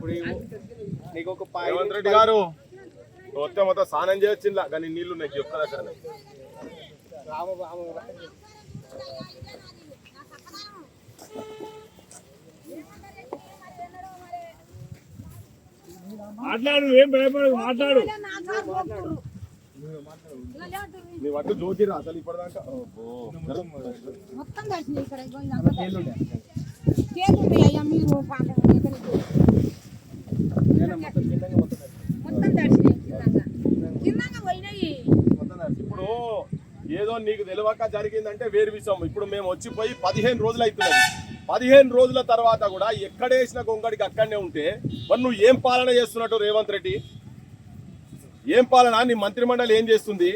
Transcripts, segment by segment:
రేవంత్ రెడ్డి గారు వస్తే మొత్తం స్నానం చేయొచ్చిందా కానీ నీళ్లు ఉన్నాయి ఒక్క దగ్గర మాట్లాడు, ఏం భయపడదు, మాట్లాడు. నీ వడ్డు జోకిరా అసలు ఇప్పటిదాకా మొత్తం దర్శనం ఇక్కడ అయ్యా మీరు మొత్తం దర్శనం కిందంగా పోయినాయి. ఇప్పుడు ఏదో నీకు తెలియక జరిగిందంటే వేరు విషయం. ఇప్పుడు మేము వచ్చిపోయి 15 రోజులు అవుతున్నాయి. 15 రోజుల తర్వాత కూడా ఎక్కడేసిన గొంగడికి అక్కడనే ఉంటే మరి నువ్వు ఏం పాలన చేస్తున్నట్టు రేవంత్ రెడ్డి? ఏం పాలన? నీ మంత్రిమండలి ఏం చేస్తుంది?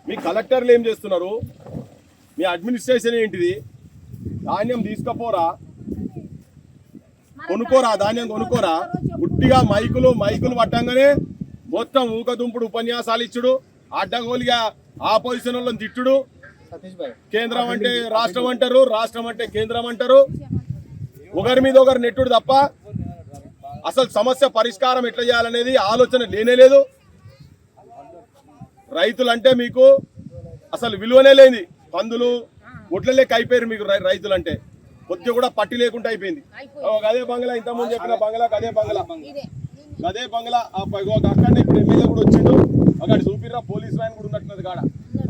మీ కలెక్టర్లు ఏం చేస్తున్నారు? మీ అడ్మినిస్ట్రేషన్ ఏంటిది? ధాన్యం తీసుకపోరా, కొనుక్కోరా, ధాన్యం కొనుక్కోరా. గుట్టిగా మైకులు పట్టంగానే మొత్తం ఊకదుంపుడు ఉపన్యాసాలు ఇచ్చుడు, అడ్డగోలిగా ఆపోజిషన్ వాళ్ళని తిట్టుడు. కేంద్రం అంటే రాష్ట్రం అంటారు, రాష్ట్రం అంటే కేంద్రం అంటారు. ఒకరి మీద ఒకరు నెట్టుడు తప్ప అసలు సమస్య పరిష్కారం ఎట్లా చేయాలనేది ఆలోచన లేనేలేదు. రైతులంటే మీకు అసలు విలువనే లేని పందులు ఒట్ల లెక్క అయిపోయారు మీకు. రైతులంటే కొద్దిగా కూడా పట్టి లేకుండా అయిపోయింది. అదే బంగ్లా, ఇంతకుముందు చెప్పిన బంగ్లా, అదే బంగ్లా అక్కడనే ఇప్పుడు ఎమ్మెల్యే కూడా వచ్చిండు. అక్కడ చూపిర్రా పోలీసు ఆయన కూడా ఉన్నట్టున్నది కాడ.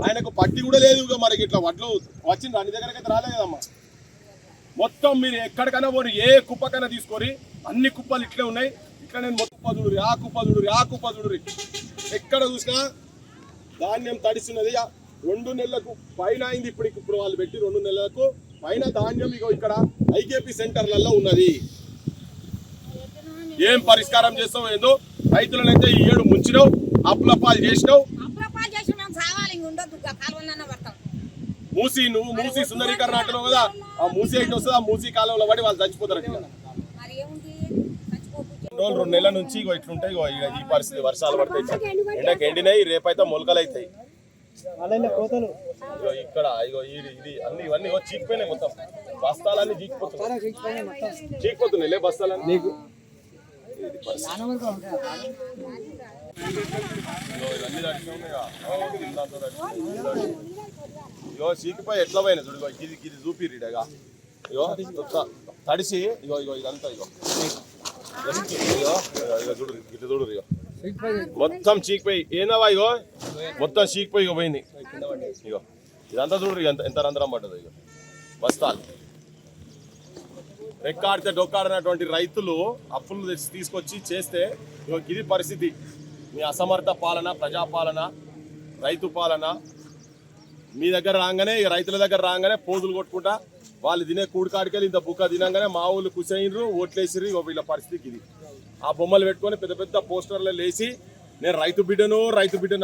ఆయనకు పట్టి కూడా లేదు. మనకి ఇట్లా వడ్లు వచ్చింది అన్ని దగ్గరకి అయితే రాలే కదమ్మా. మొత్తం మీరు ఎక్కడికైనా పోయి ఏ కుప్పకైనా తీసుకొని అన్ని కుప్పలు ఇట్లే ఉన్నాయి. ఇట్లా నేను మొత్తం చూడురి, ఆ కుప్ప చూడురి. ఎక్కడ చూసినా ధాన్యం తడిస్తున్నది. 2 నెలలకు పైన అయింది. ఇప్పుడు వాళ్ళు పెట్టి 2 నెలలకు పైన ధాన్యం ఇగో ఇక్కడ ఐకేపీ సెంటర్లలో ఉన్నది. ఏం పరిష్కారం చేస్తావు ఏందో? రైతులనైతే ఈ ఏడు ముంచినావు, అప్పులపాలు చేసినావు. మూసి సుందరీకరణ అంటున్నావు కదా, ఆ మూసి అయితే వస్తుంది. ఆ మూసి కాలంలో పడి వాళ్ళు చచ్చిపోతారు. 2 నెలల నుంచి ఇగో ఇట్లుంటాయి. ఈ పరిస్థితి వర్షాలు పడతాయి, ఎండకి ఎండినాయి, రేపైతే మొలకలు అవుతాయి. ఇక్కడ ఇగో ఇది అన్ని ఇవన్నీ చీకిపోయినాయి. మొత్తం బస్తాలన్నీ చీకిపోతున్నాయి బస్తాలన్నీ. ఇగో చీకిపోయి ఎట్లా పోయినా చూడు. ఇది చూపిరిడగా ఇగో తడిసి ఇగో ఇదంతా ఇగో చూడు, ఇట్లా చూడు. ఇగో మొత్తం చీకిపోయి ఏందవా? ఇగో మొత్తం చీకిపోయి ఇగో పోయింది. ఇగో ఇదంతా చూడు ఎంత రంధ్రం పడ్డది. ఇగో బస్తాలు రెక్కాడితే డొక్కాడినటువంటి రైతులు అప్పులు తీసుకొచ్చి చేస్తే ఇగో ఇది పరిస్థితి. మీ అసమర్థ పాలన, ప్రజాపాలన, రైతు పాలన మీ దగ్గర రాగానే, రైతుల దగ్గర రాగానే పోజులు కొట్టుకుంటా వాళ్ళు తినే కూడికాడికెళ్ళి ఇంత బుక్క తినంగానే మా ఊళ్ళు కుసైనరు, ఓట్లేసిరు. ఇగో వీళ్ళ పరిస్థితికి ఇది. ఆ బొమ్మలు పెట్టుకొని పెద్ద పెద్ద పోస్టర్లు లేచి నేను రైతు బిడ్డను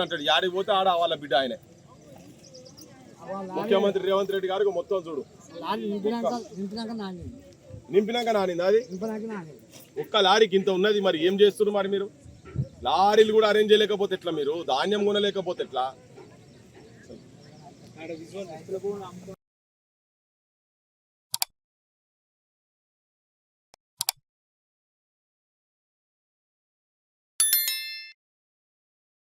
అంటాడు. యాడికి పోతే ఆడ వాళ్ళ బిడ్డ ఆయనే. ముఖ్యమంత్రి రేవంత్ రెడ్డి గారికి మొత్తం చూడు నింపినాక నానింది. అది ఒక్క లారీకి ఇంత ఉన్నది. మరి ఏం చేస్తున్నారు? మరి మీరు లారీలు కూడా అరేంజ్ చేయలేకపోతే ఎట్లా? మీరు ధాన్యం కొనలేకపోతే ఎట్లా?